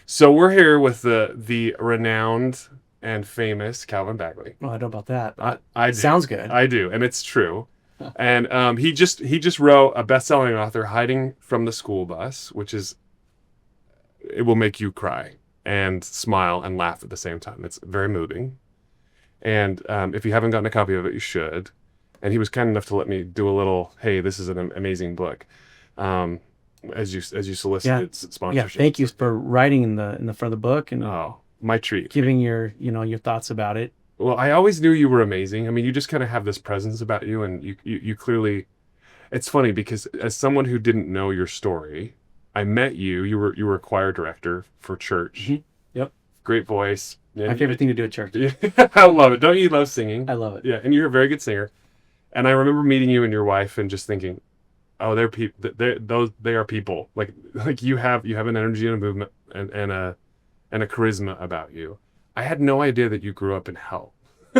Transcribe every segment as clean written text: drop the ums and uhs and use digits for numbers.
So we're here with the renowned and famous Calvin Bagley. Well, I don't know about that, I, but I do, sounds good. I do, and it's true. And he just wrote a best-selling author, Hiding from the School Bus, which is it will make you cry and smile and laugh at the same time. It's very moving. And if you haven't gotten a copy of it, you should. And he was kind enough to let me do a little, hey, this is an amazing book, um, as you Yeah, solicited yeah. sponsorship. Thank you for writing in the front of the book and Oh, my treat. giving your thoughts about it. Well, I always knew you were amazing. I mean, you just kind of have this presence about you, and you clearly. It's funny because as someone who didn't know your story, I met you. You were a choir director for church. Hmm. Yep, Great voice. my favorite thing to do at church. Yeah, I love it. Don't you love singing? I love it. Yeah, and you're a very good singer. And I remember meeting you and your wife and just thinking, oh, they're people. They are people. Like you have an energy and a movement and a charisma about you. I had no idea that you grew up in hell.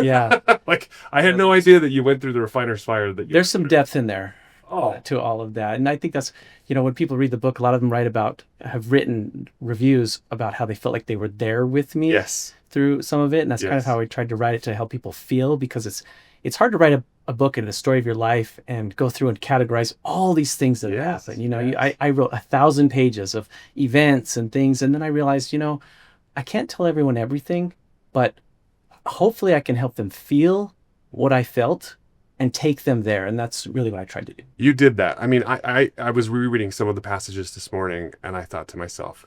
Yeah, Like I had no idea that you went through the refiner's fire that you there's went some through. depth in there Oh, to all of that, and I think that's when people read the book, a lot of them have written reviews about how they felt like they were there with me yes, through some of it, and that's kind of yes, how I tried to write it to help people feel because it's hard to write a book and a story of your life and go through and categorize all these things that yes, happen. yes. I wrote 1,000 pages of events and things, and then I realized, I can't tell everyone everything, but hopefully I can help them feel what I felt and take them there, and that's really what I tried to do. You did that. I mean, I was rereading some of the passages this morning, and I thought to myself,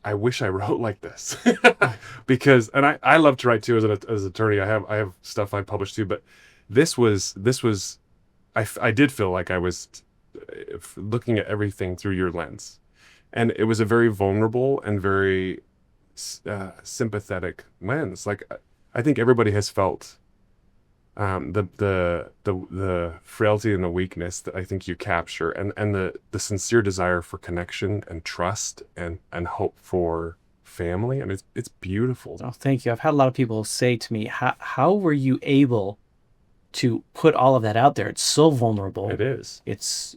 I wish I wrote like this, because I love to write too as an attorney. I have stuff I published too, but this was I did feel like I was looking at everything through your lens, and it was a very vulnerable and very sympathetic lens. Like I think everybody has felt the frailty and the weakness that I think you capture, and the sincere desire for connection and trust and hope for family. I mean, it's beautiful. Oh, thank you. I've had a lot of people say to me, how were you able to put all of that out there? It's so vulnerable. It is.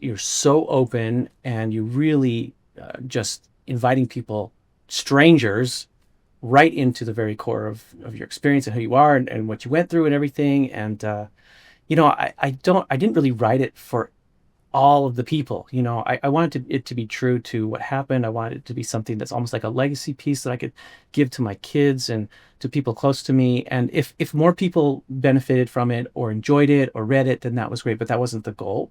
You're so open, and you really just inviting people, strangers, right into the very core of your experience and who you are and what you went through and everything. And I didn't really write it for all of the people. I wanted it to be true to what happened. I wanted it to be something that's almost like a legacy piece that I could give to my kids and to people close to me. And if more people benefited from it or enjoyed it or read it, then that was great. But that wasn't the goal.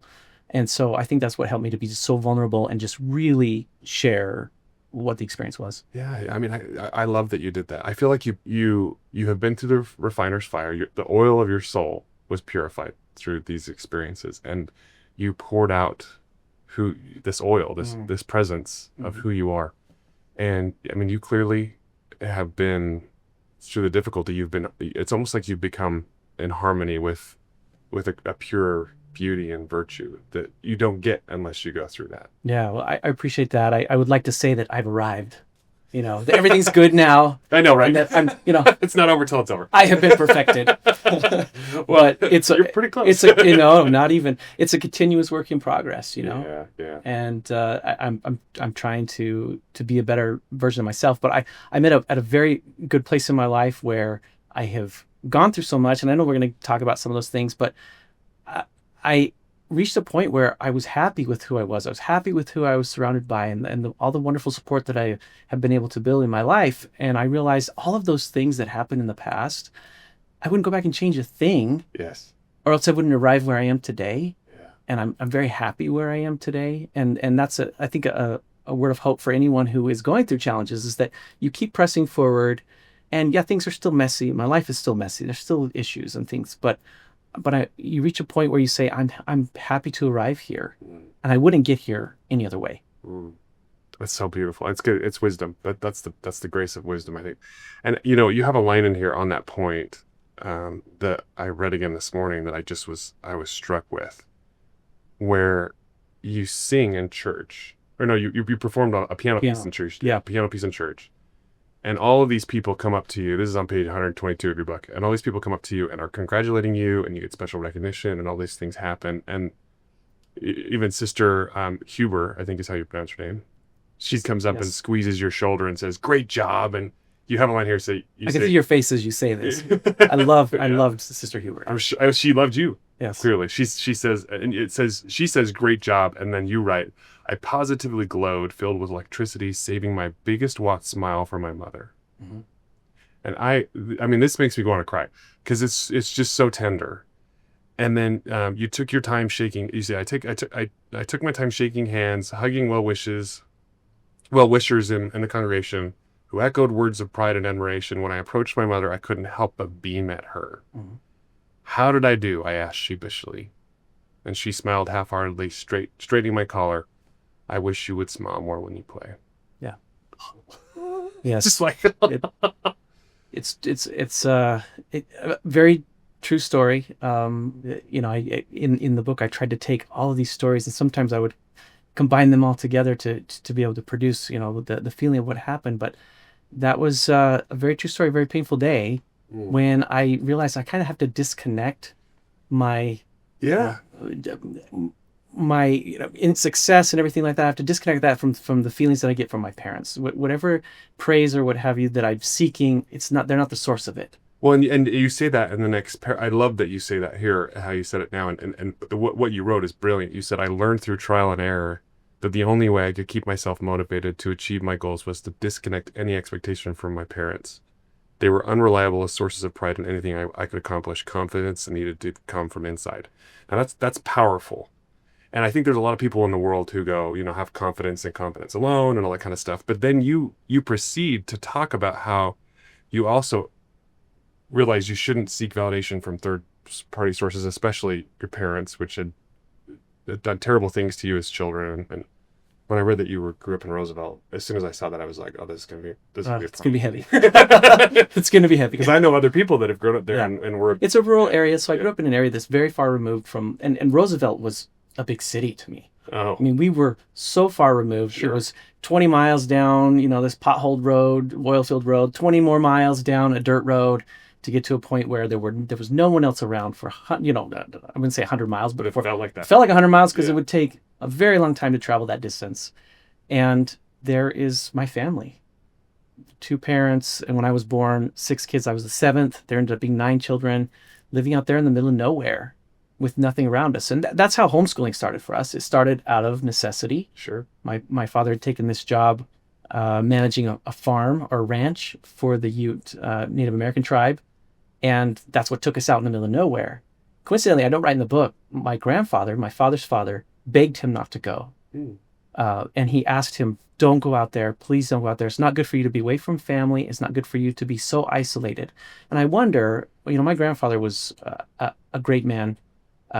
And so I think that's what helped me to be so vulnerable and just really share what the experience was. Yeah, I mean, I love that you did that. I feel like you have been through the refiner's fire. The oil of your soul was purified through these experiences, and you poured out who this oil, this presence of Mhm. who you are. And I mean, you clearly have been through the difficulty. You've been. It's almost like you've become in harmony with a pure beauty and virtue that you don't get unless you go through that. Yeah, well, I appreciate that. I would like to say that I've arrived, that everything's good now I know, and right? that It's not over till it's over. I have been perfected. Well, But it's you're a, pretty close. it's a, not even, it's a continuous work in progress. Yeah, yeah. And I'm trying to be a better version of myself. But I'm at a very good place in my life where I have gone through so much, and I know we're going to talk about some of those things, but I reached a point where I was happy with who I was. I was happy with who I was surrounded by and all the wonderful support that I have been able to build in my life. And I realized all of those things that happened in the past, I wouldn't go back and change a thing, Yes. or else I wouldn't arrive where I am today. Yeah. And I'm very happy where I am today. And that's I think a word of hope for anyone who is going through challenges is that you keep pressing forward. And yeah, things are still messy. My life is still messy. There's still issues and things, but you reach a point where you say, I'm happy to arrive here, Mm, and I wouldn't get here any other way. mm. That's so beautiful. It's good. It's wisdom. That's the grace of wisdom, I think. And you have a line in here on that point that I read again this morning that I was struck with, where you sing in church, or no, you performed on a piano piece Piano. in church. Yeah, Yeah. piano piece in church. And all of these people come up to you. This is on page 122 of your book. And all these people come up to you and are congratulating you, and you get special recognition, and all these things happen. And even Sister Huber, I think is how you pronounce her name. she comes up and Yes. squeezes your shoulder and says, "Great job," and you have a line here say, I can see your face as you say this. I loved Sister Hubert. I'm sure she loved you. Yes. Clearly, she says, and it says, she says, "Great job," and then you write, "I positively glowed, filled with electricity, saving my biggest watt smile for my mother." Mhm. And I mean, this makes me want to cry because it's just so tender. And then you took your time shaking. You say, I took my time shaking hands, hugging well-wishers in the congregation, who echoed words of pride and admiration. When I approached my mother, I couldn't help but beam at her. Mhm. "How did I do?" I asked sheepishly. And she smiled half-heartedly, straightening my collar. "I wish you would smile more when you play." Yeah. Yes. Just like, It's a very true story. In the book I tried to take all of these stories, and sometimes I would combine them all together to be able to produce the feeling of what happened. But that was a very true story, very painful day when I realized I kind of have to disconnect my yeah. my in success and everything like that. I have to disconnect that from the feelings that I get from my parents. Whatever praise or what have you that I'm seeking, they're not the source of it. Well, and you say that in the next I love that you say that here, how you said it now, and what you wrote is brilliant. You said, "I learned through trial and error that the only way I could keep myself motivated to achieve my goals was to disconnect any expectation from my parents. They were unreliable as sources of pride in anything I could accomplish. Confidence needed to come from inside." Now that's powerful. And I think there's a lot of people in the world who go, have confidence and confidence alone and all that kind of stuff. But then you proceed to talk about how you also realize you shouldn't seek validation from third party sources, especially your parents, which had done terrible things to you as children. And when I read that you grew up in Roosevelt, as soon as I saw that, I was like, "Oh, this is gonna be It's gonna be heavy. heavy." It's gonna be heavy Because I know other people that have grown up there Yeah. and were. It's a rural area, so I grew up in an area that's very far removed from, and Roosevelt was a big city to me. Oh, I mean, we were so far removed. Sure. It was 20 miles down, this potholed road, Oilfield Road, 20 more miles down a dirt road to get to a point where there was no one else around for, I wouldn't say 100 miles, but but it felt like that. it felt like 100 miles because Yeah. it would take a very long time to travel that distance. And there is my family. 2 parents, and when I was born, 6 kids. I was the 7th. There ended up being 9 children living out there in the middle of nowhere with nothing around us. And that's how homeschooling started for us. It started out of necessity. Sure. My father had taken this job managing a farm or ranch for the Ute Native American tribe. And that's what took us out in the middle of nowhere. Coincidentally, I don't write in the book, my grandfather, my father's father, begged him not to go. And he asked him, "Don't go out there. Please don't go out there. It's not good for you to be away from family. It's not good for you to be so isolated." And I wonder, my grandfather was a great man.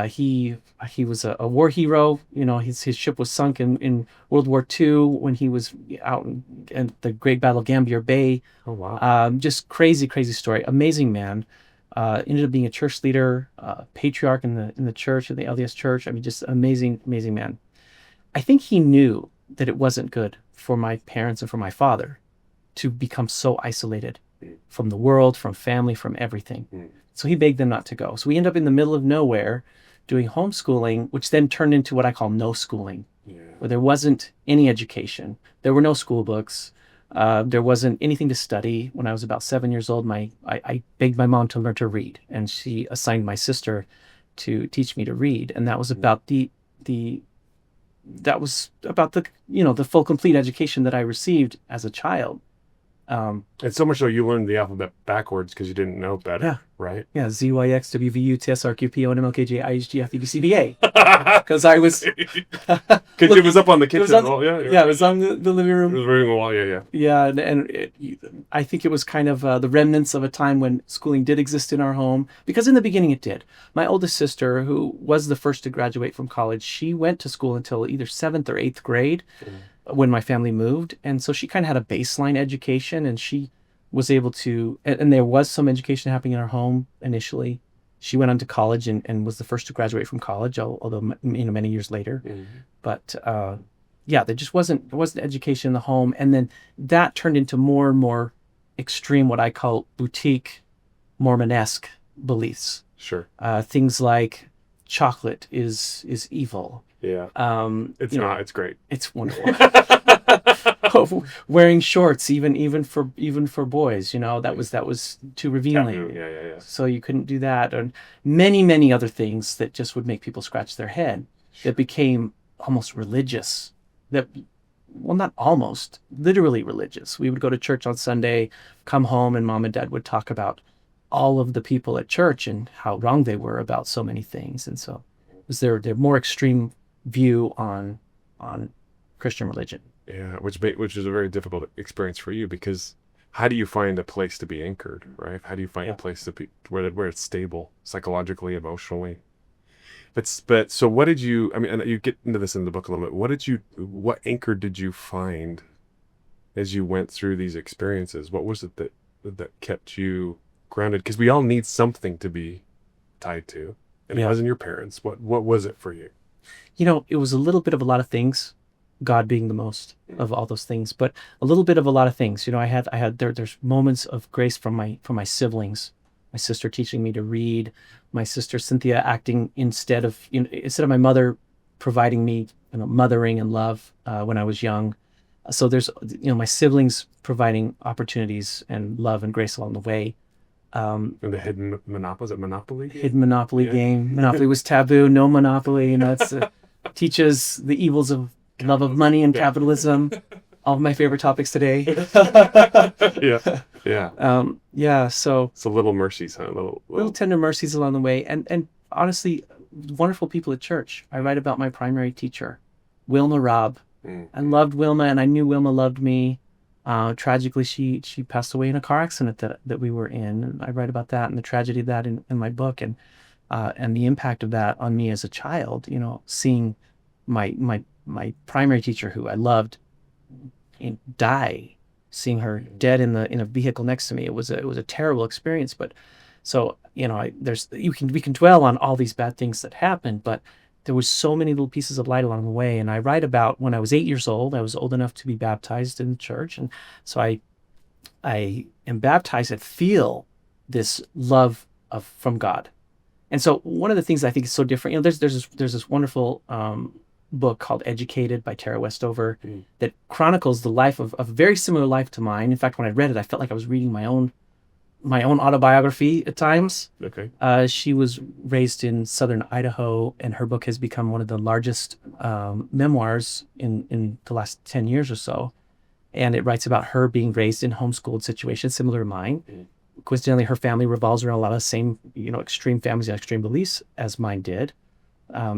He was a war hero. His ship was sunk in World War II when he was out in the Great Battle of Gambier Bay. Oh, wow. Just crazy, crazy story. Amazing man. Ended up being a church leader, patriarch in the church, in the LDS church. I mean, just amazing, amazing man. I think he knew that it wasn't good for my parents and for my father to become so isolated from the world, from family, from everything. So he begged them not to go. So we end up in the middle of nowhere doing homeschooling, which then turned into what I call no schooling, where there wasn't any education. There were no school books. There wasn't anything to study. When I was about 7 years old, I begged my mom to learn to read, and she assigned my sister to teach me to read. And that was about the full complete education that I received as a child. And so much so you learned the alphabet backwards because you didn't know better, Yeah. right? Yeah, ZYX, WVU, TSR, QP, ONMLKJ, IHG, FEBCBA. Because I was... Because it was up on the kitchen wall. Yeah, it was on the living It room. was reading the wall, yeah. Yeah, and I think it was kind of the remnants of a time when schooling did exist in our home, because in the beginning it did. My oldest sister, who was the first to graduate from college, she went to school until either 7th or 8th grade when my family moved, and so she kind of had a baseline education, and she was able to, and there was some education happening in our home initially. She went on to college and was the first to graduate from college, although many years later. But there just wasn't education in the home, and then that turned into more and more extreme, what I call boutique Mormonesque beliefs. Sure. Things like chocolate is evil. Yeah. It's not. It's great. It's wonderful. Wearing shorts, even for boys, that was too revealing. Yeah. So you couldn't do that, and many other things that just would make people scratch their head. That became almost religious. That, well, not almost, literally religious. We would go to church on Sunday, come home, and mom and dad would talk about all of the people at church and how wrong they were about so many things. And so it was their more extreme view on Christian religion. Yeah, which is a very difficult experience for you, because how do you find a place to be anchored, right? How do you find a place to be where it's stable psychologically, emotionally? But so what did you? I mean, and you get into this in the book a little bit. What anchor did you find as you went through these experiences? What was it that kept you grounded? Because we all need something to be tied to, and it wasn't your parents. What was it for you? It was a little bit of a lot of things, God being the most of all those things, but a little bit of a lot of things. There's moments of grace from my siblings, my sister teaching me to read, my sister Cynthia acting instead of my mother providing me mothering and love when I was young. So there's my siblings providing opportunities and love and grace along the way. And the hidden Monopoly, is it Monopoly? Hidden Monopoly game. Monopoly was taboo. No Monopoly. It's teaches the evils of love of money and capitalism. All of my favorite topics today. Yeah. So little mercies, huh? Little tender mercies along the way, and honestly, wonderful people at church. I write about my primary teacher, Wilma Robb. I loved Wilma, and I knew Wilma loved me. Tragically, she passed away in a car accident that we were in, and I write about that and the tragedy of that in my book, and the impact of that on me as a child. Seeing my primary teacher, who I loved, die, seeing her dead in a vehicle next to me. It was a terrible experience. But so we can dwell on all these bad things that happened, but there was so many little pieces of light along the way. And I write about when I was 8 years old. I was old enough to be baptized in the church, and so I am baptized and feel this love from God. And so one of the things I think is so different, there's this wonderful book called Educated by Tara Westover that chronicles the life of a very similar life to mine. In fact, when I read it, I felt like I was reading my own autobiography at times. Okay. She was raised in southern Idaho, and her book has become one of the largest memoirs in the last 10 years or so. And it writes about her being raised in homeschooled situations similar to mine. Coincidentally, her family revolves around a lot of the same, extreme families and extreme beliefs as mine did,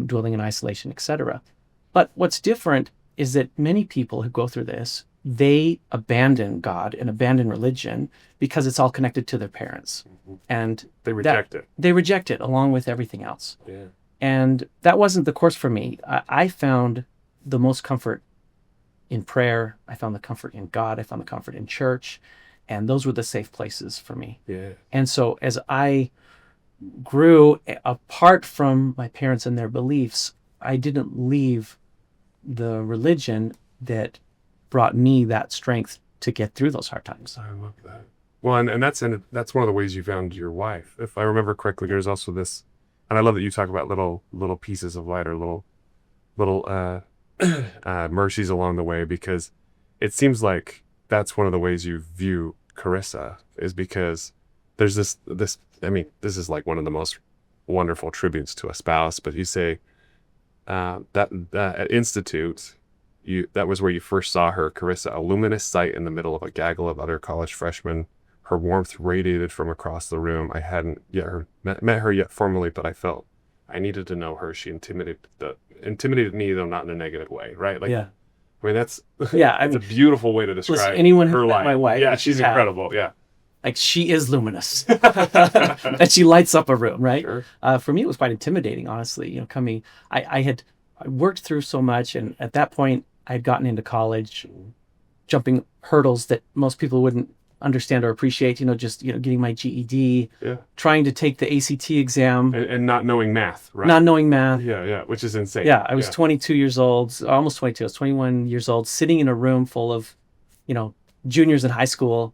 dwelling in isolation, etc. But what's different is that many people who go through this, they abandon God and abandon religion because it's all connected to their parents. And they reject it. They reject it along with everything else. Yeah. And that wasn't the course for me. I found the most comfort in prayer. I found the comfort in God. I found the comfort in church. And those were the safe places for me. Yeah. And so as I grew apart from my parents and their beliefs, I didn't leave the religion that brought me that strength to get through those hard times. I love that. Well, and that's one of the ways you found your wife. If I remember correctly, there's also this, and I love that you talk about little pieces of light or little mercies along the way, because it seems like that's one of the ways you view Carissa, is because there's this. I mean, this is like one of the most wonderful tributes to a spouse. But you say that at Institute, that was where you first saw her, Carissa, a luminous sight in the middle of a gaggle of other college freshmen. Her warmth radiated from across the room. I hadn't yet met her yet formally, but I felt I needed to know her. She intimidated me, though not in a negative way, right? Like, yeah. I mean, that's yeah. It's a beautiful way to describe anyone her who life. Met my wife. Yeah, she's incredible. Yeah. Like, she is luminous. And she lights up a room, right? Sure. For me, it was quite intimidating, honestly. Coming, I worked through so much, and at that point, I had gotten into college, jumping hurdles that most people wouldn't understand or appreciate. Just getting my GED, trying to take the ACT exam, and not knowing math, right? Not knowing math. Yeah, which is insane. Yeah, I was 22 years old, almost 22. I was 21 years old, sitting in a room full of, juniors in high school,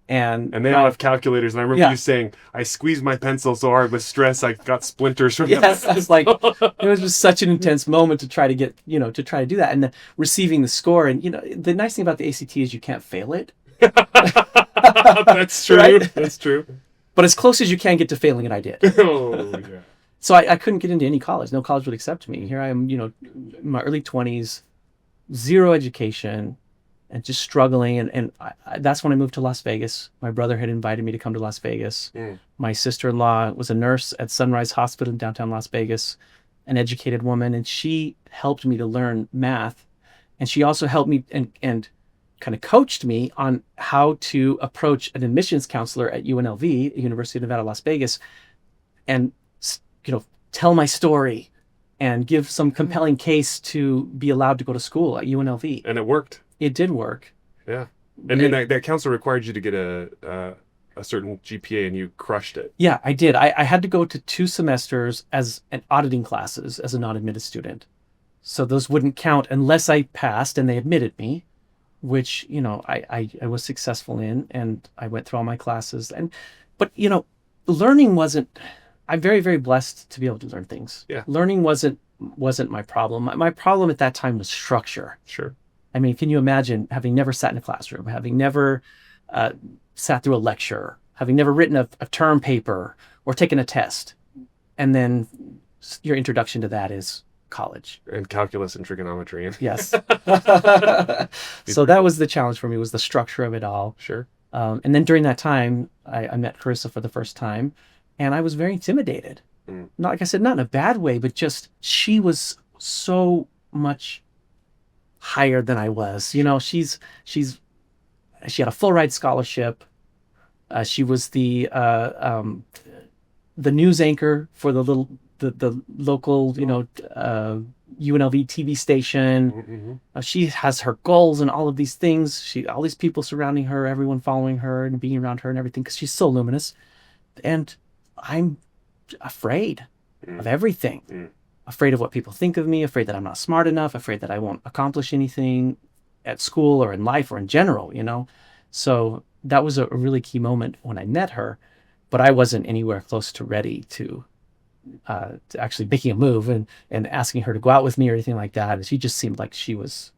And And they all have calculators. And I remember Yeah. you saying, I squeezed my pencil so hard with stress, I got splinters from yes, it. I was like, it was just such an intense moment to try to get, to try to do that. And receiving the score. And, the nice thing about the ACT is you can't fail it. That's true. Right? That's true. But as close as you can get to failing it, I did. Oh, yeah. So I couldn't get into any college. No college would accept me. Here I am, in my early 20s, zero education, and just struggling. And that's when I moved to Las Vegas. My brother had invited me to come to Las Vegas. Mm. My sister-in-law was a nurse at Sunrise Hospital in downtown Las Vegas, an educated woman, and she helped me to learn math. And she also helped me and kind of coached me on how to approach an admissions counselor at UNLV, University of Nevada, Las Vegas, and tell my story and give some compelling case to be allowed to go to school at UNLV. And it worked. It did work. Yeah. And then that counselor required you to get a certain GPA, and you crushed it. Yeah, I did. I had to go to 2 semesters as an auditing classes as a non-admitted student. So those wouldn't count unless I passed and they admitted me, which, I was successful in, and I went through all my classes. But learning wasn't, I'm very, very blessed to be able to learn things. Yeah. Learning wasn't my problem. My problem at that time was structure. Sure. I mean, can you imagine having never sat in a classroom, having never sat through a lecture, having never written a term paper or taken a test, and then your introduction to that is college. And calculus and trigonometry. Yes. So that was the challenge for me, was the structure of it all. Sure. And then during that time, I met Carissa for the first time, and I was very intimidated. Mm. Not, like I said, not in a bad way, but just she was so much higher than I was. She had a full ride scholarship. She was the news anchor for the local UNLV TV station. Mm-hmm. She has her goals and all of these things. All these people surrounding her, everyone following her and being around her and everything, because she's so luminous. And I'm afraid of everything. Mm. Afraid of what people think of me, afraid that I'm not smart enough, afraid that I won't accomplish anything at school or in life or in general, So that was a really key moment when I met her, but I wasn't anywhere close to ready to actually making a move and asking her to go out with me or anything like that. And she just seemed like she was,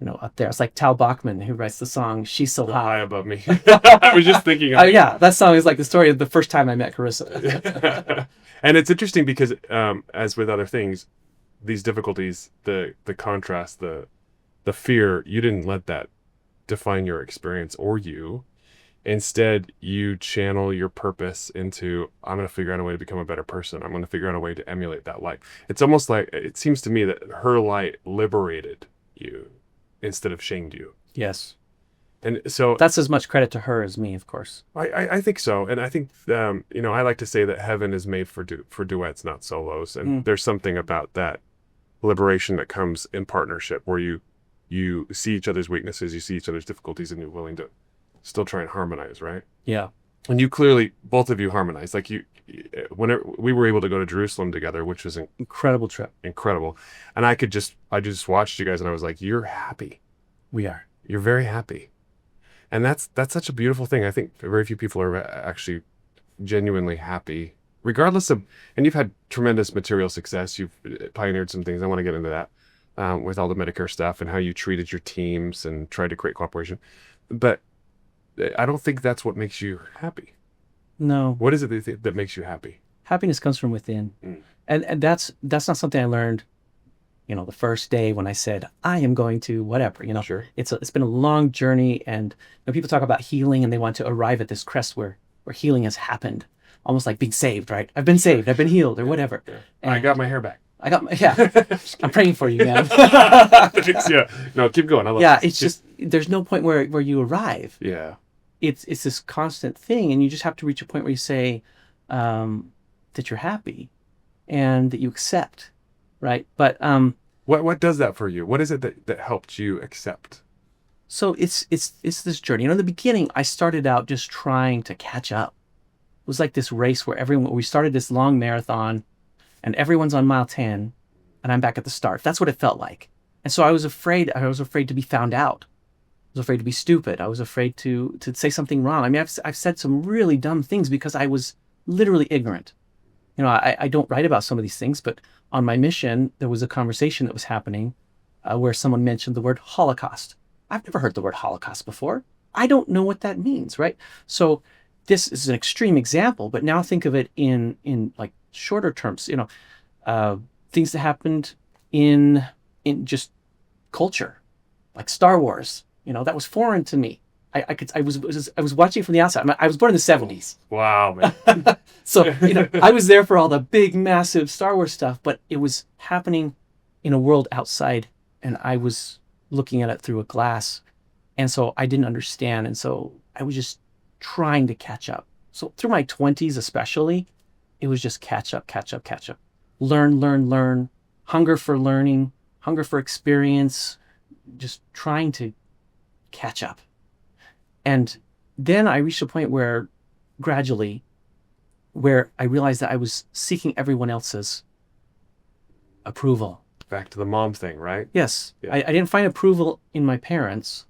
up there. It's like Tal Bachman, who writes the song "She's So High High." above me. I was just thinking. Yeah, that song is like the story of the first time I met Carissa. And it's interesting because, as with other things, these difficulties, the contrast, the fear, you didn't let that define your experience or you. Instead, you channel your purpose into, I'm going to figure out a way to become a better person. I'm going to figure out a way to emulate that light. It's almost like, it seems to me that her light liberated you instead of shamed you. Yes. And so That's as much credit to her as me, of course. I think so. And I think, I like to say that heaven is made for duets, not solos. And there's something about that liberation that comes in partnership, where you see each other's weaknesses, you see each other's difficulties, and you're willing to still try and harmonize, right? Yeah. And you clearly, both of you harmonized. Like whenever we were able to go to Jerusalem together, which was Incredible trip. incredible. And I just watched you guys, and I was like, you're happy. We are. You're very happy. And that's such a beautiful thing. I think very few people are actually genuinely happy, regardless of, and you've had tremendous material success. You've pioneered some things. I want to get into that with all the Medicare stuff and how you treated your teams and tried to create cooperation. But I don't think that's what makes you happy. No. What is it that makes you happy? Happiness comes from within. And that's not something I learned, the first day when I said, I am going to whatever, Sure. It's been a long journey, and people talk about healing and they want to arrive at this crest where healing has happened, almost like being saved, right? I've been saved, I've been healed, or whatever. Yeah. And I got my hair back. I'm praying for you, man. Yeah. No, keep going. I love Yeah, this. it's just, there's no point where you arrive. Yeah. It's this constant thing, and you just have to reach a point where you say that you're happy and that you accept, right? But what does that for you? What is it that helped you accept? so it's this journey. In the beginning, I started out just trying to catch up. It was like this race where we started this long marathon, and everyone's on mile 10, and I'm back at the start. That's what it felt like. And so I was afraid to be found out. was afraid to be stupid. I was afraid to say something wrong. I mean, I've said some really dumb things because I was literally ignorant. You know, I don't write about some of these things, but on my mission, there was a conversation that was happening where someone mentioned the word Holocaust. I've never heard the word Holocaust before. I don't know what that means, right? So this is an extreme example, but now think of it in like shorter terms. You know, things that happened in just culture, like Star Wars. You know, that was foreign to me. I was watching from the outside. I was born in the 70s. Wow, man. So, you know, I was there for all the big, massive Star Wars stuff, but it was happening in a world outside, and I was looking at it through a glass. And so I didn't understand. And so I was just trying to catch up. So through my 20s, especially, it was just catch up. Learn. Hunger for learning, hunger for experience, just trying to catch up. And then I reached a point where gradually, where I realized that I was seeking everyone else's approval. Back to the mom thing, right? Yes. Yeah. I didn't find approval in my parents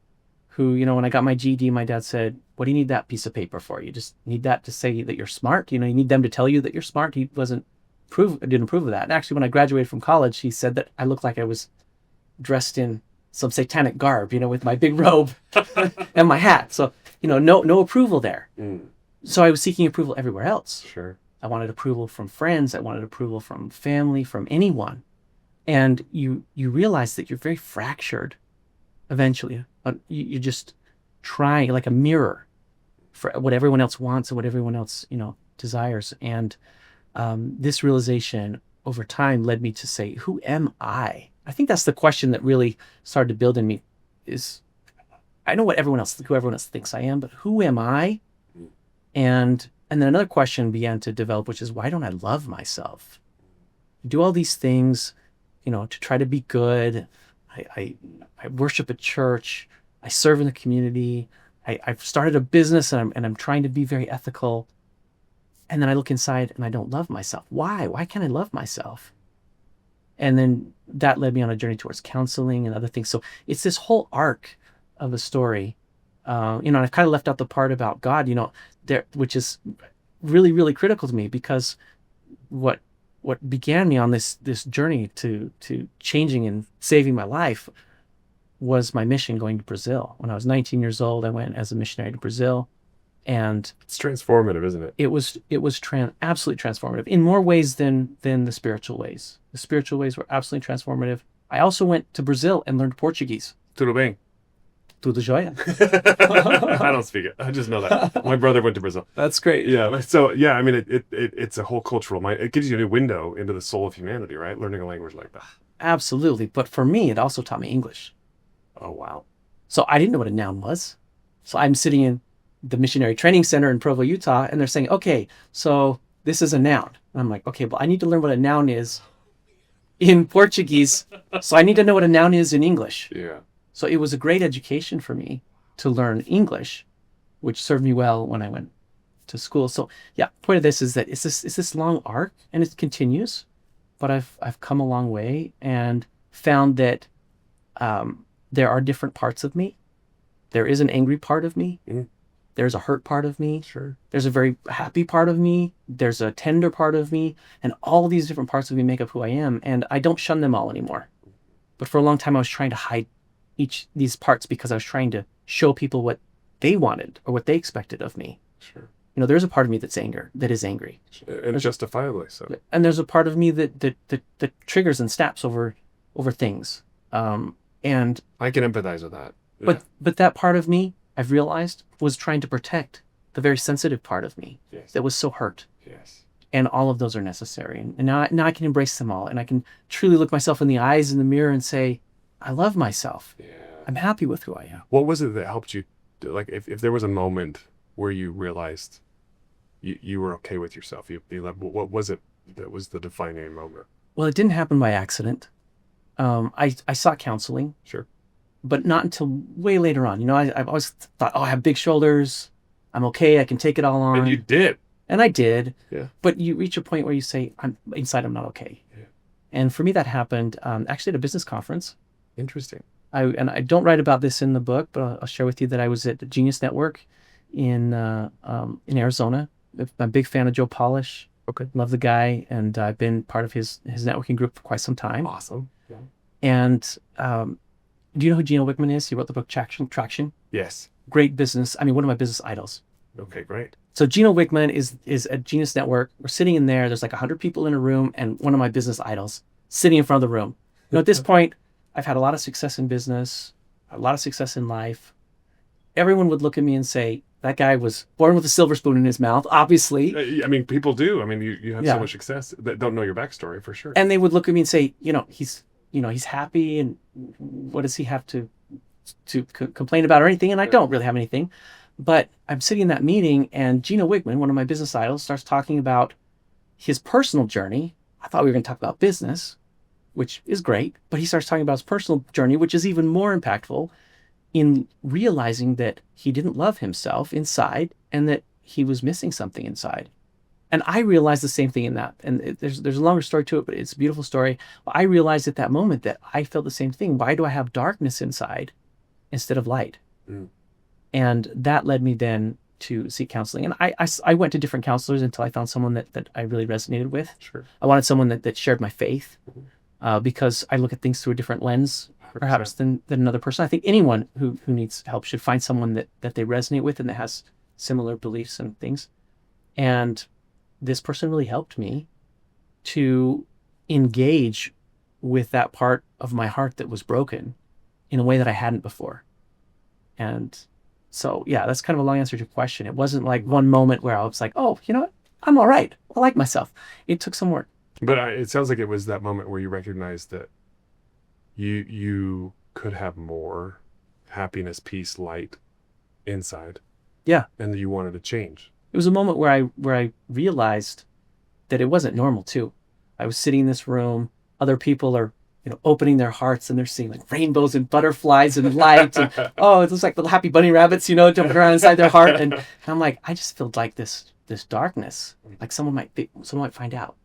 who, you know, when I got my GED, my dad said, what do you need that piece of paper for? You just need that to say that you're smart. You know, you need them to tell you that you're smart. He didn't approve of that. And actually, when I graduated from college, he said that I looked like I was dressed in some satanic garb, you know, with my big robe and my hat. So, you know, no approval there. So I was seeking approval everywhere else. Sure. I wanted approval from friends. I wanted approval from family, from anyone. And you realize that you're very fractured eventually. You're just trying, like a mirror, for what everyone else wants and what everyone else, you know, desires. And this realization over time led me to say, who am I? I think that's the question that really started to build in me is, I know who everyone else thinks I am, but who am I? And then another question began to develop, which is, why don't I love myself? I do all these things, you know, to try to be good. I worship at church. I serve in the community. I've started a business and I'm trying to be very ethical. And then I look inside and I don't love myself. Why? Why can't I love myself? And then that led me on a journey towards counseling and other things. So it's this whole arc of a story. You know, and I've kind of left out the part about God, you know, there, which is really, really critical to me, because what began me on this journey to changing and saving my life was my mission going to Brazil. When I was 19 years old, I went as a missionary to Brazil. And it's transformative, isn't it? It was absolutely transformative in more ways than the spiritual ways. The spiritual ways were absolutely transformative. I also went to Brazil and learned Portuguese. Tudo bem. Tudo jóia. I don't speak it. I just know that. My brother went to Brazil. That's great. Yeah. So yeah, I mean, it's a whole cultural mind. It gives you a new window into the soul of humanity, right? Learning a language like that. Absolutely. But for me, it also taught me English. Oh wow. So I didn't know what a noun was. So I'm sitting in the missionary training center in Provo, Utah, and they're saying, okay, so this is a noun. And I'm like, okay, well, I need to learn what a noun is in Portuguese. So I need to know what a noun is in English. Yeah. So it was a great education for me to learn English, which served me well when I went to school. So yeah, point of this is that it's this long arc, and it continues, but I've come a long way and found that there are different parts of me. There is an angry part of me. Mm. There's a hurt part of me. Sure. There's a very happy part of me. There's a tender part of me. And all these different parts of me make up who I am. And I don't shun them all anymore. But for a long time, I was trying to hide these parts because I was trying to show people what they wanted or what they expected of me. Sure. You know, there's a part of me that is angry. And justifiably so. And there's a part of me that triggers and snaps over things. And I can empathize with that. Yeah. But that part of me, I've realized, was trying to protect the very sensitive part of me. Yes. That was so hurt. Yes. And all of those are necessary. And now I can embrace them all. And I can truly look myself in the eyes in the mirror and say, I love myself. Yeah. I'm happy with who I am. What was it that helped you? Like, if there was a moment where you realized you were okay with yourself, you loved, what was it that was the defining moment? Well, it didn't happen by accident. I sought counseling. Sure. But not until way later on. You know, I've always thought, oh, I have big shoulders. I'm okay. I can take it all on. And you did. And I did. Yeah. But you reach a point where you say, I'm not okay. Yeah. And for me, that happened actually at a business conference. Interesting. I don't write about this in the book, but I'll share with you that I was at the Genius Network in Arizona. I'm a big fan of Joe Polish. Okay. Love the guy, and I've been part of his networking group for quite some time. Awesome. Yeah. And do you know who Gino Wickman is? He wrote the book Traction. Yes. Great business. I mean, one of my business idols. Okay, great. So Gino Wickman is at Genius Network. We're sitting in there. There's like 100 people in a room, and one of my business idols sitting in front of the room. You know, at this point, I've had a lot of success in business, a lot of success in life. Everyone would look at me and say, that guy was born with a silver spoon in his mouth, obviously. I mean, people do. I mean, you have Yeah. so much success that don't know your backstory for sure. And they would look at me and say, he's happy, and what does he have to complain about or anything? And I don't really have anything. But I'm sitting in that meeting, and Gino Wickman, one of my business idols, starts talking about his personal journey. I thought we were going to talk about business, which is great, but he starts talking about his personal journey, which is even more impactful, in realizing that he didn't love himself inside and that he was missing something inside. And I realized the same thing in that. And there's a longer story to it, but it's a beautiful story. I realized at that moment that I felt the same thing. Why do I have darkness inside instead of light? Mm. And that led me then to seek counseling. And I went to different counselors until I found someone that I really resonated with. Sure. I wanted someone that shared my faith, because I look at things through a different lens, perhaps, than another person. I think anyone who needs help should find someone that they resonate with and that has similar beliefs and things. And this person really helped me to engage with that part of my heart that was broken in a way that I hadn't before. And so, yeah, that's kind of a long answer to your question. It wasn't like one moment where I was like, oh, you know what? I'm all right. I like myself. It took some work. But it sounds like it was that moment where you recognized that you could have more happiness, peace, light inside. Yeah. And that you wanted to change. It was a moment where I realized that it wasn't normal too. I was sitting in this room. Other people are, opening their hearts, and they're seeing like rainbows and butterflies and light. And, oh, it looks like little happy bunny rabbits, jumping around inside their heart. And I'm like, I just feel like this darkness. Like someone might find out.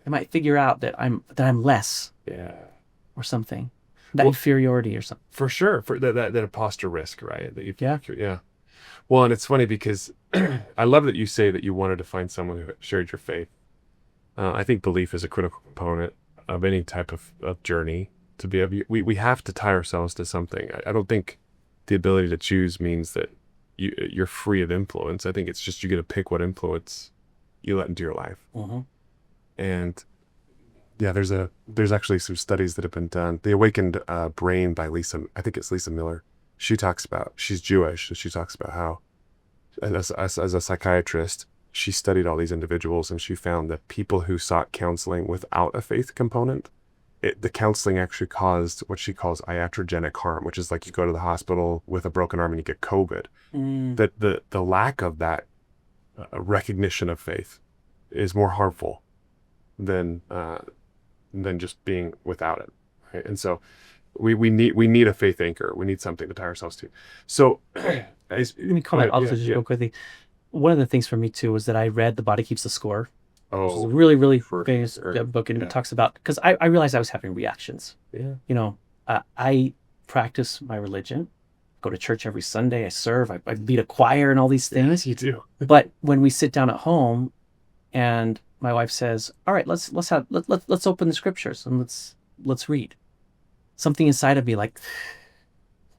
They might figure out that I'm less. Yeah. Or something. That inferiority or something. For sure. For that imposter risk, right? Yeah. Yeah. Well, and it's funny because I love that you say that you wanted to find someone who shared your faith. I think belief is a critical component of any type of journey. We have to tie ourselves to something. I don't think the ability to choose means that you're free of influence. I think it's just you get to pick what influence you let into your life. Mm-hmm. And yeah, there's actually some studies that have been done. The Awakened Brain by Lisa Miller. She's Jewish, so she talks about how as a psychiatrist, she studied all these individuals, and she found that people who sought counseling without a faith component, the counseling actually caused what she calls iatrogenic harm, which is like you go to the hospital with a broken arm and you get COVID. That the lack of that recognition of faith is more harmful than just being without it, right? And so we need a faith anchor. We need something to tie ourselves to. So let me comment also just real quickly. One of the things for me too was that I read The Body Keeps the Score, which is a really, really famous book, and it talks about, because I realized I was having reactions. Yeah. I practice my religion, go to church every Sunday, I serve, I lead a choir and all these things. You do. But when we sit down at home and my wife says, all right, let's open the scriptures and let's read. Something inside of me, like,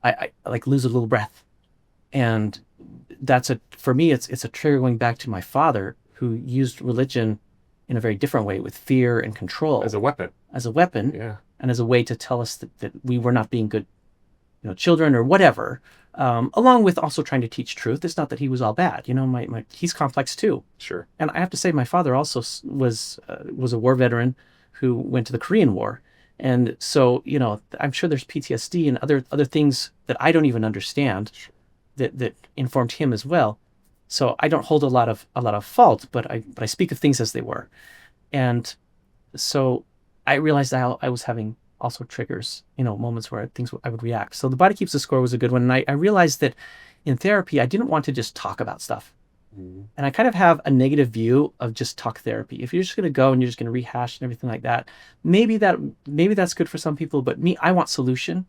I like lose a little breath. And for me, it's a trigger going back to my father, who used religion in a very different way, with fear and control. As a weapon. Yeah. And as a way to tell us that we were not being good, children or whatever, along with also trying to teach truth. It's not that he was all bad. He's complex too. Sure. And I have to say, my father also was a war veteran who went to the Korean War. And so, I'm sure there's PTSD and other things that I don't even understand that informed him as well. So I don't hold a lot of fault, but I speak of things as they were. And so I realized I was having also triggers, moments where I would react. So The Body Keeps the Score was a good one. And I realized that in therapy, I didn't want to just talk about stuff. Mm-hmm. And I kind of have a negative view of just talk therapy. If you're just going to go and you're just going to rehash and everything like that, maybe that's good for some people, but me, I want solution.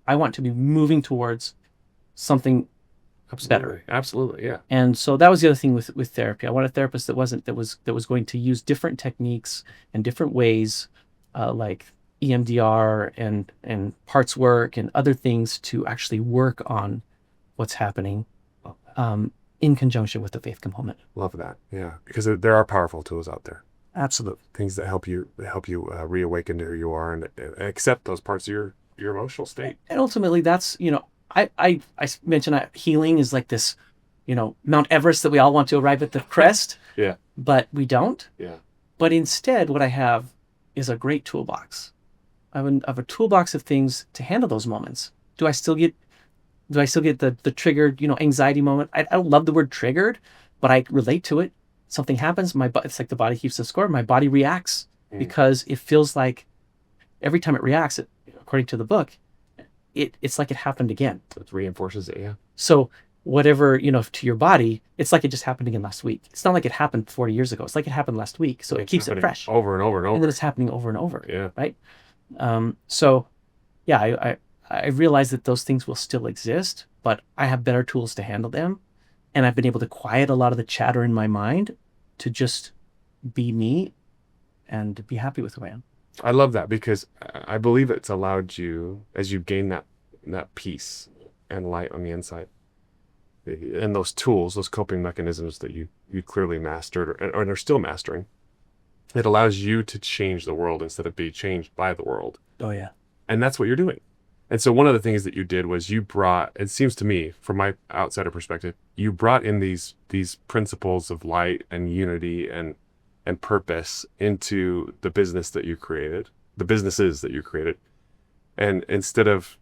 I want to be moving towards something Absolutely. better. Absolutely. Yeah. And so that was the other thing with therapy. I wanted a therapist that was going to use different techniques and different ways, like EMDR and parts work and other things to actually work on what's happening, in conjunction with the faith component. Love that. Yeah. Because there are powerful tools out there. Absolutely. Things that help you reawaken to who you are and accept those parts of your emotional state. And ultimately, that's, I mentioned healing is like this, Mount Everest that we all want to arrive at the crest, Yeah. but we don't. Yeah. But instead, what I have is a great toolbox. I have a toolbox of things to handle those moments. Do I still get the triggered, anxiety moment? I don't love the word triggered, but I relate to it. Something happens, it's like the body keeps the score. My body reacts because it feels like every time it reacts, according to the book, it's like it happened again. So it reinforces it. Yeah. So whatever, to your body, it's like it just happened again last week. It's not like it happened 40 years ago. It's like it happened last week. So it keeps it fresh. Over and over and over. And then it's happening over and over. Yeah. Right. So yeah, I realize that those things will still exist, but I have better tools to handle them. And I've been able to quiet a lot of the chatter in my mind to just be me and be happy with who I am. I love that because I believe it's allowed you, as you gain that peace and light on the inside, and those tools, those coping mechanisms that you clearly mastered or are still mastering, it allows you to change the world instead of being changed by the world. Oh yeah. And that's what you're doing. And so one of the things that you did was you brought, it seems to me, from my outsider perspective, you brought in these principles of light and unity and purpose into the businesses that you created. And instead of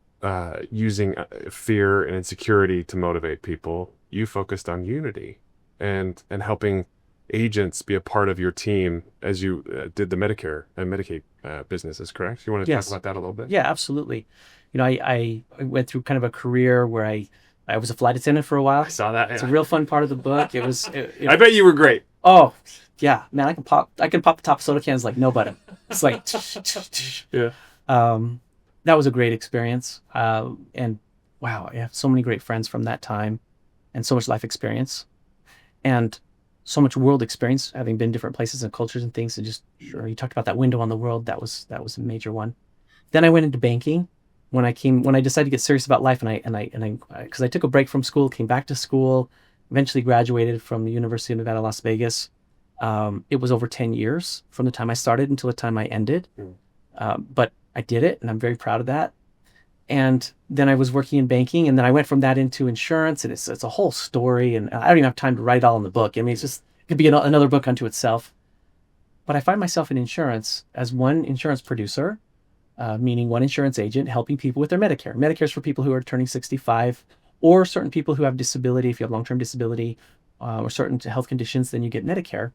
using fear and insecurity to motivate people, you focused on unity and helping agents be a part of your team as you did the Medicare and Medicaid businesses, correct? You want to Yes. talk about that a little bit? Yeah, absolutely. I went through kind of a career where I was a flight attendant for a while. I saw that. It's a real fun part of the book. It was. I bet you were great. Oh, yeah, man! I can pop the top of soda cans like nobody. It's like. Yeah. That was a great experience. And wow, I have so many great friends from that time, and so much life experience, and so much world experience, having been different places and cultures and things. And just you talked about that window on the world. That was a major one. Then I went into banking when I decided to get serious about life, and because I took a break from school, came back to school, eventually graduated from the University of Nevada, Las Vegas. It was over 10 years from the time I started until the time I ended. But I did it, and I'm very proud of that. And then I was working in banking, and then I went from that into insurance, and it's a whole story, and I don't even have time to write it all in the book. I mean, it could be another book unto itself. But I find myself in insurance as one insurance producer, meaning one insurance agent helping people with their Medicare. Medicare is for people who are turning 65, or certain people who have disability. If you have long-term disability or certain health conditions, then you get Medicare.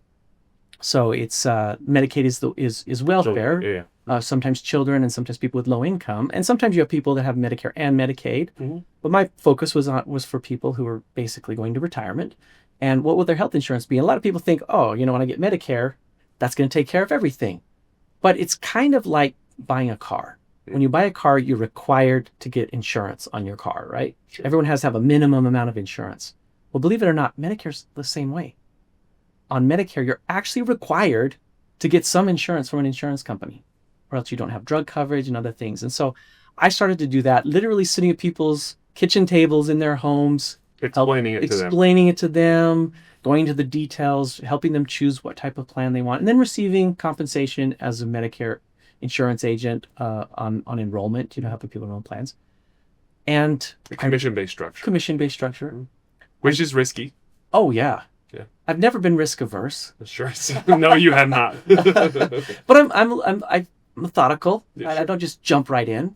So it's Medicaid is welfare. Yeah. Sometimes children, and sometimes people with low income, and sometimes you have people that have Medicare and Medicaid. Mm-hmm. But my focus was for people who are basically going to retirement. And what would their health insurance be? A lot of people think, oh, when I get Medicare, that's going to take care of everything. But it's kind of like buying a car. When you buy a car, you're required to get insurance on your car, right? Sure. Everyone has to have a minimum amount of insurance. Well, believe it or not, Medicare's the same way. On Medicare, you're actually required to get some insurance from an insurance company, or else you don't have drug coverage and other things. And so I started to do that, literally sitting at people's kitchen tables in their homes, explaining it to them, going into the details, helping them choose what type of plan they want, and then receiving compensation as a Medicare insurance agent on enrollment, helping people enroll in plans. And Commission-based structure. Mm-hmm. Which is risky. Oh, yeah. Yeah. I've never been risk averse. Sure. No, you have not. But I'm methodical. Yeah, I don't just jump right in.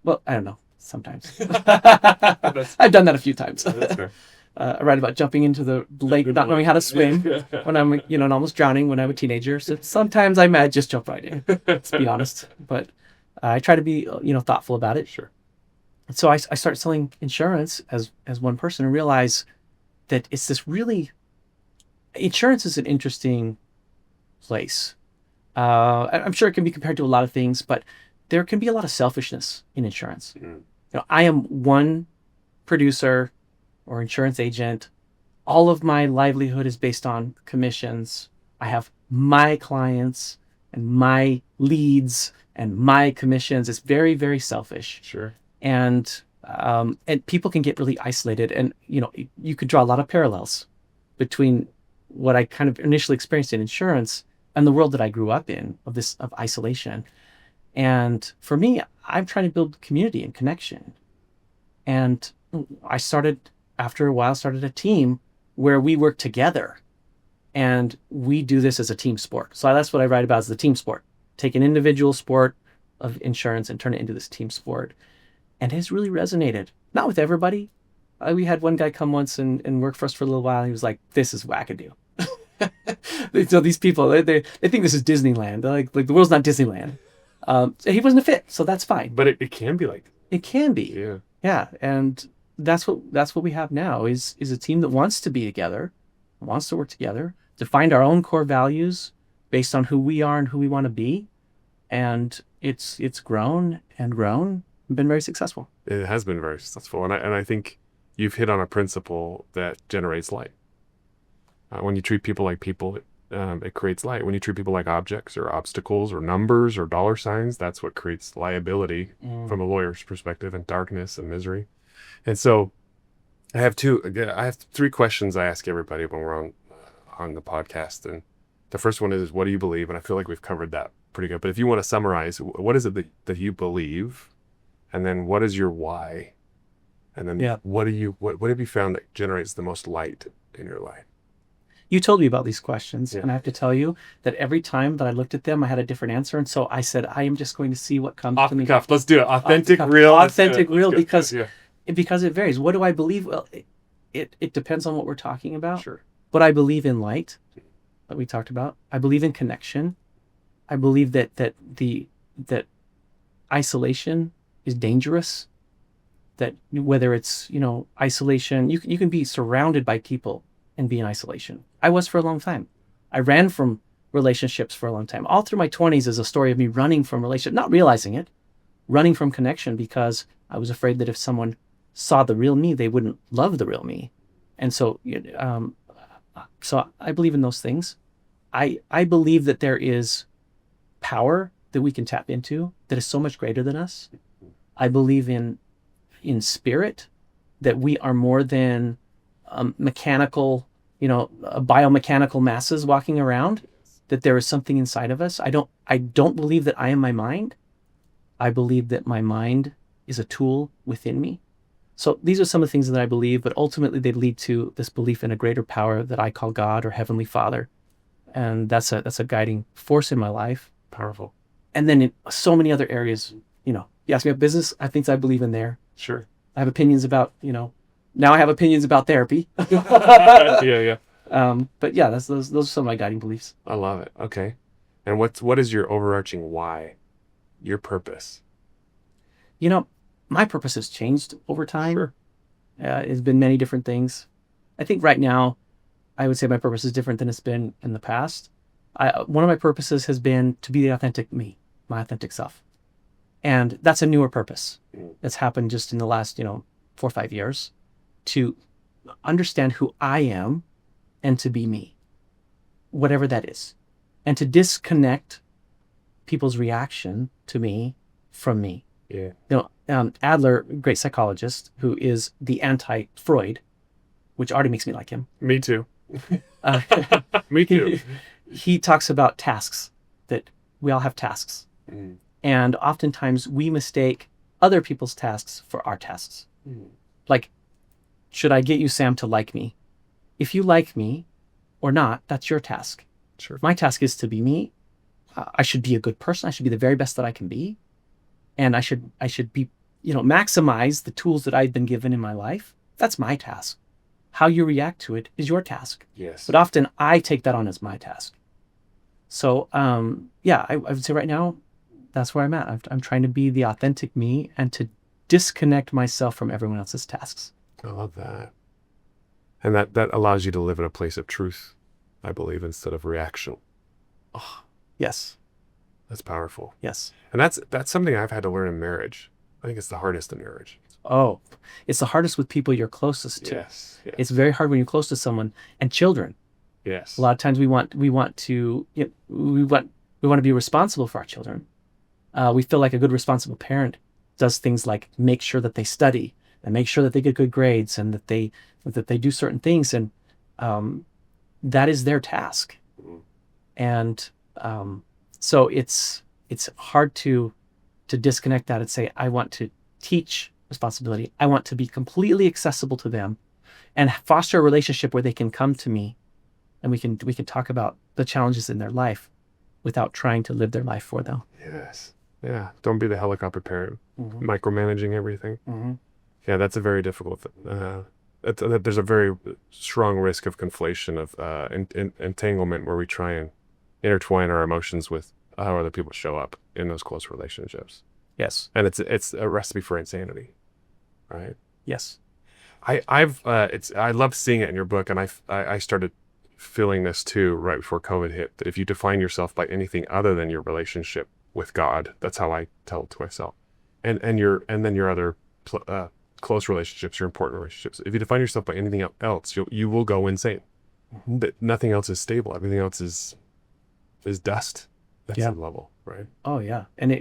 Well, I don't know. Sometimes. I've done that a few times. That's fair. I write about jumping into the lake, not knowing how to swim, when I'm, and almost drowning when I'm a teenager. So sometimes I might just jump right in, let's be honest. But I try to be, thoughtful about it. Sure. So I start selling insurance as one person and realize that it's this really, insurance is an interesting place. I'm sure it can be compared to a lot of things, but there can be a lot of selfishness in insurance. I am one producer or insurance agent. All of my livelihood is based on commissions. I have my clients and my leads and my commissions. It's very, very selfish. Sure. And people can get really isolated. And you could draw a lot of parallels between what I kind of initially experienced in insurance and the world that I grew up in of isolation. And for me, I'm trying to build community and connection. And I after a while, started a team where we work together, and we do this as a team sport. So that's what I write about, is the team sport. Take an individual sport of insurance and turn it into this team sport. And it has really resonated. Not with everybody. We had one guy come once and work for us for a little while. And he was like, "This is wackadoo." So these people, they think this is Disneyland. They're like the world's not Disneyland. He wasn't a fit, so that's fine. But it can be like It can be. Yeah. Yeah, and that's what we have now is a team that wants to be together, wants to work together, to find our own core values based on who we are and who we want to be. And it's grown and grown and been very successful. It has been very successful, and I think you've hit on a principle that generates light. When you treat people like people, it creates light. When you treat people like objects or obstacles or numbers or dollar signs, that's what creates liability from a lawyer's perspective, and darkness and misery. And so I have three questions I ask everybody when we're on the podcast. And the first one is, what do you believe? And I feel like we've covered that pretty good. But if you want to summarize, what is it that you believe? And then what is your why? And then what have you found that generates the most light in your life? You told me about these questions, and I have to tell you that every time that I looked at them, I had a different answer. And so I said, I am just going to see what comes off to the me. cuff. Let's do it. Authentic, real. Because it varies. What do I believe? Well, it depends on what we're talking about. Sure. But I believe in light, that we talked about. I believe in connection. I believe that isolation is dangerous. That whether it's isolation, you can be surrounded by people and be in isolation. I was for a long time. I ran from relationships for a long time. All through my 20s is a story of me running from relationships, not realizing it, running from connection, because I was afraid that if someone saw the real me, they wouldn't love the real me. And so, so I believe in those things. I believe that there is power that we can tap into that is so much greater than us. I believe in spirit, that we are more than mechanical, biomechanical masses walking around, that there is something inside of us. I don't believe that I am my mind. I believe that my mind is a tool within me. So these are some of the things that I believe, but ultimately they lead to this belief in a greater power that I call God or Heavenly Father. And that's a guiding force in my life. Powerful. And then in so many other areas, you ask me about business, I think I believe in there. Sure. I have opinions about, now I have opinions about therapy. Yeah. But yeah, those are some of my guiding beliefs. I love it. Okay. And what is your overarching why? Your purpose? My purpose has changed over time. Sure. It's been many different things. I think right now, I would say my purpose is different than it's been in the past. One of my purposes has been to be the authentic me, my authentic self. And that's a newer purpose that's happened just in the last, 4 or 5 years, to understand who I am and to be me, whatever that is, and to disconnect people's reaction to me from me. Yeah. Adler, great psychologist, who is the anti-Freud, which already makes me like him. Me too. Me too. He talks about tasks, that we all have tasks. And oftentimes we mistake other people's tasks for our tasks. Like, should I get you, Sam, to like me? If you like me or not, that's your task. Sure. My task is to be me. I should be a good person. I should be the very best that I can be. And I should be, maximize the tools that I've been given in my life. That's my task. How you react to it is your task. Yes. But often I take that on as my task. So, I would say right now, that's where I'm at. I'm trying to be the authentic me and to disconnect myself from everyone else's tasks. I love that. And that allows you to live in a place of truth, I believe, instead of reaction. Oh, yes. That's powerful. Yes. And that's something I've had to learn in marriage. I think it's the hardest in marriage. Oh, it's the hardest with people you're closest to. Yes. Yes. It's very hard when you're close to someone and children. Yes. A lot of times we want to we want to be responsible for our children. We feel like a good responsible parent does things like make sure that they study and make sure that they get good grades and that they do certain things, and that is their task. Mhm. And so it's hard to disconnect that and say, I want to teach responsibility. I want to be completely accessible to them and foster a relationship where they can come to me and we can talk about the challenges in their life without trying to live their life for them. Yes. Yeah. Don't be the helicopter parent, Mm-hmm. micromanaging everything. Mm-hmm. Yeah, that's a very difficult. There's a very strong risk of conflation of entanglement where we try and intertwine our emotions with how other people show up in those close relationships, Yes. and it's a recipe for insanity, right? Yes. I love seeing it in your book, and I started feeling this too right before COVID hit. That if you define yourself by anything other than your relationship with God, that's how I tell it to myself, and then your other close relationships, your important relationships. If you define yourself by anything else, you will go insane. Mm-hmm. That nothing else is stable. Everything else is dust. That's Yeah. the level, right? Oh yeah, and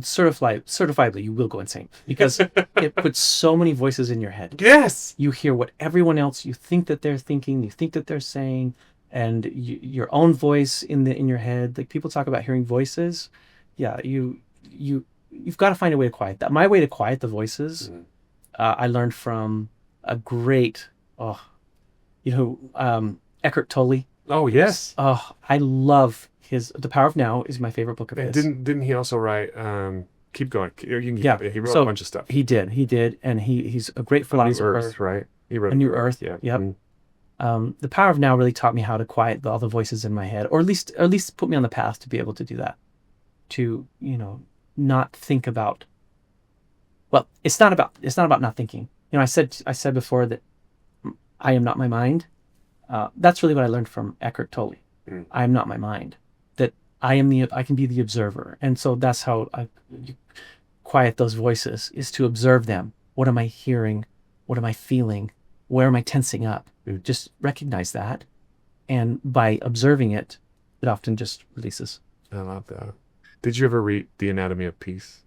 certifiably you will go insane because it puts so many voices in your head. Yes. You hear what everyone else you think that they're thinking, you think that they're saying, and your own voice in your head. Like people talk about hearing voices. Yeah, you've got to find a way to quiet that. My way to quiet the voices, I learned from a great, Eckhart Tolle. Oh yes. Oh, I love his The Power of Now is my favorite book of And his. didn't he also write? Keep going. You can keep Yeah. He wrote So a bunch of stuff. He did, and he's a great New philosopher. Earth, right? He wrote A New Earth. Yeah. Yep. Mm. The Power of Now really taught me how to quiet all the voices in my head, or at least put me on the path to be able to do that. To not think about. Well, it's not about not thinking. I said before that I am not my mind. That's really what I learned from Eckhart Tolle. Mm. I am not my mind. That I can be the observer, and so that's how you quiet those voices, is to observe them. What am I hearing? What am I feeling? Where am I tensing up? Mm. Just recognize that, and by observing it, it often just releases. I love that. Did you ever read The Anatomy of Peace?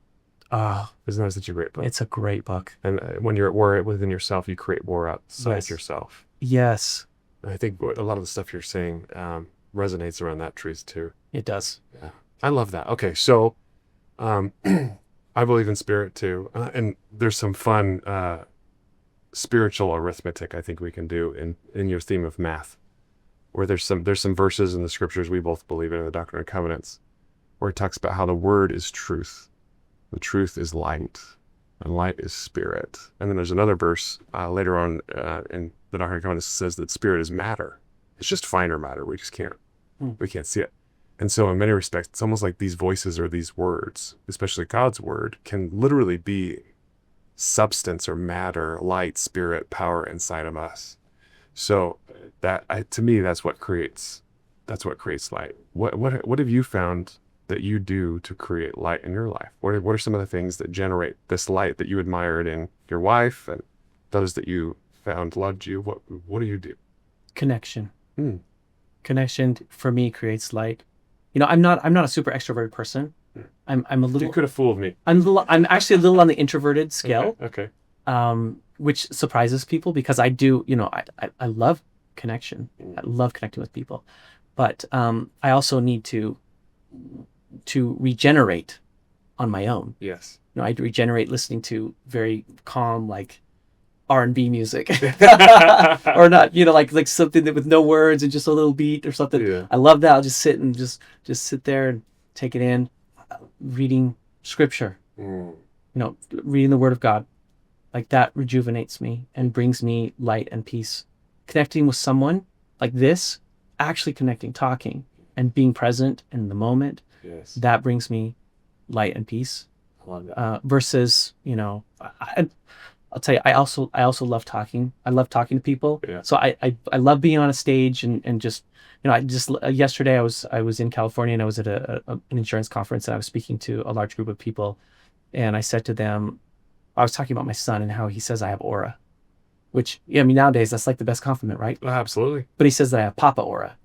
Isn't that such a great book? It's a great book. And when you're at war within yourself, you create war outside Yes. yourself. Yes, I think a lot of the stuff you're saying resonates around that truth too. it does. Yeah, I love that. Okay, so I believe in spirit too, and there's some fun spiritual arithmetic I think we can do in your theme of math, where there's some verses in the scriptures we both believe in the Doctrine and Covenants, where it talks about how the word is truth, the truth is light, and light is spirit. And then there's another verse later on in the Doctrine and Covenants that says that spirit is matter. It's just finer matter. We just can't see it. And so in many respects, it's almost like these voices or these words, especially God's word, can literally be substance or matter, light, spirit, power inside of us. So to me, that's what creates light. What have you found that you do to create light in your life? What are some of the things that generate this light that you admired in your wife and those that you found loved you? What do you do? Connection. Hmm. Connection for me creates light. I'm not a super extroverted person. I'm a You little. could have fooled me. I'm actually a little on the introverted scale. Okay. Which surprises people because I do. I love connection. I love connecting with people, but I also need to regenerate on my own. Yes. I regenerate listening to very calm, like R&B music, or not, like something that with no words and just a little beat or something. Yeah. I love that. I'll just sit and just sit there and take it in, reading scripture, reading the Word of God, like that rejuvenates me and brings me light and peace. Connecting with someone like this, actually connecting, talking, and being present in the moment. Yes. That brings me light and peace. I love that. Versus, I'll tell you, I also love talking. I love talking to people. Yeah. So I love being on a stage and just, yesterday I was in California and I was at an insurance conference and I was speaking to a large group of people, And I said to them, I was talking about my son and how he says I have aura, which, yeah, I mean, nowadays that's like the best compliment, right? Absolutely. But he says that I have papa aura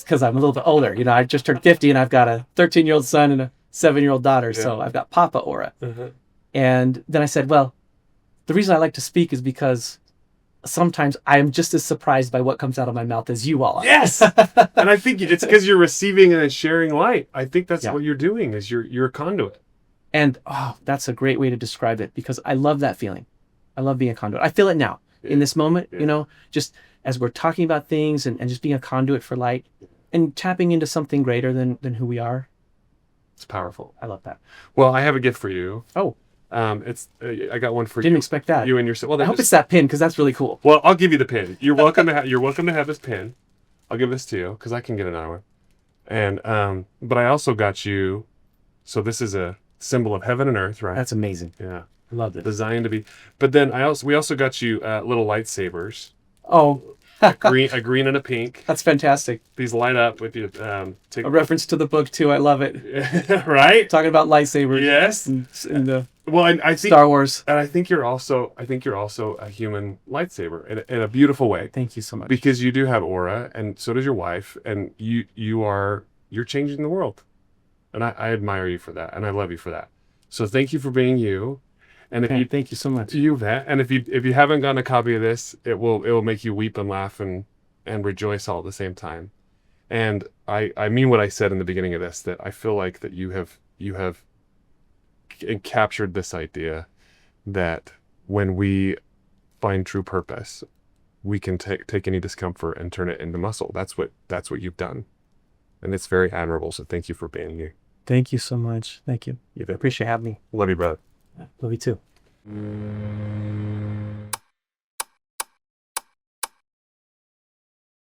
because I'm a little bit older. You know, I just turned 50 and I've got a 13-year-old son and a 7-year-old daughter. So I've got papa aura. And then I said, well, the reason I like to speak is because sometimes I am just as surprised by what comes out of my mouth as you all are. Yes. And I think it's because you're receiving and sharing light. I think that's what you're doing is you're a conduit. And that's a great way to describe it, because I love that feeling. I love being a conduit. I feel it now in this moment, you know, just as we're talking about things and just being a conduit for light and tapping into something greater than who we are. It's powerful. I love that. Well, I have a gift for you. Oh, I got one for you. didn't expect that. You and your. Well, I hope it's that pin, because that's really cool. Well, I'll give you the pin. You're welcome to you're welcome to have this pin. I'll give this to you because I can get another one. And but I also got you. So this is a symbol of heaven and earth, right? That's amazing. Yeah, I love it. designed to be. But then we also got you little lightsabers. Oh, a green and a pink. that's fantastic. These light up with you. A reference to the book too. I love it. Right? Talking about lightsabers. Yes. In the Well, I think Star Wars. and I think you're also a human lightsaber in a beautiful way. Thank you so much. Because you do have aura, and so does your wife, and you're changing the world, and I admire you for that, and I love you for that. So thank you for being you. And thank you so much. And if you haven't gotten a copy of this, it will make you weep and laugh and rejoice all at the same time. And I mean what I said in the beginning of this, that I feel like that you have captured this idea that when we find true purpose, we can take any discomfort and turn it into muscle. That's what you've done, and it's very admirable. So thank you for being you. Thank you so much. Thank you. I appreciate having me. Love you, brother. Love you too.